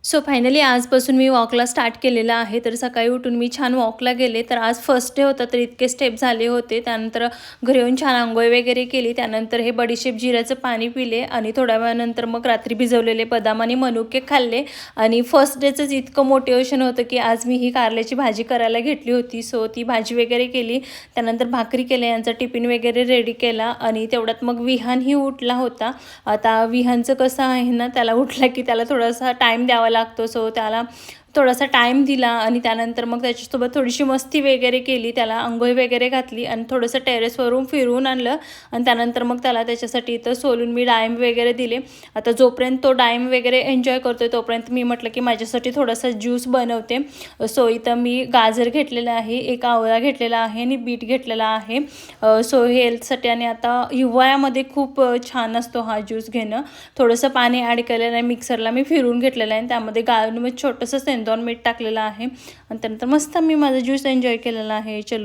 So finally आजपासून मी वॉकला start केलेलं आहे. तर सकाळी उठून मी छान वॉकला गेले. तर आज फर्स्ट डे होता, तर इतके स्टेप झाले होते. त्यानंतर घरी येऊन छान अंघोळ वगैरे केली. त्यानंतर हे बडीशेप जिऱ्याचं पाणी पिले आणि थोड्या वेळानंतर मग रात्री भिजवलेले बदाम आणि मनुके खाल्ले. आणि फर्स्ट डेचंच इतकं मोटिवेशन होतं की आज मी ही कारल्याची भाजी करायला घेतली होती. सो ती भाजी वगैरे केली. त्यानंतर भाकरी केल्या, यांचा टिफिन वगैरे रेडी केला आणि तेवढ्यात मग विहानही उठला होता. आता विहानचं कसं आहे ना, त्याला उठला की त्याला थोडासा टाईम द्यावा लागतो. सो त्याला थोडासा टाईम दिला आणि त्यानंतर मग त्याच्यासोबत थोडीशी मस्ती वगैरे केली. त्याला अंघोळ वगैरे घातली आणि थोडंसं टेरेसवरून फिरवून आणलं आणि त्यानंतर मग त्याला त्याच्यासाठी इथं सोलून मी डाळिंब वगैरे दिले. आता जोपर्यंत तो डाळिंब वगैरे एन्जॉय करतोय तोपर्यंत मी म्हटलं की माझ्यासाठी थोडासा ज्यूस बनवते. सो इथं मी गाजर घेतलेलं आहे, एक आवळा घेतलेला आहे आणि बीट घेतलेला आहे. सो हेल्थसाठी आणि आता हिवाळ्यामध्ये खूप छान असतो हा ज्यूस घेणं. थोडंसं पाणी ॲड केलेलं आहे, मिक्सरला मी फिरवून घेतलेलं आहे आणि त्यामध्ये गाळून मी छोटंसं सेंदोन मीठ टाकलेलं आहे आणि त्यानंतर मस्त मी माझा ज्यूस एन्जॉय केलेला आहे. चलो.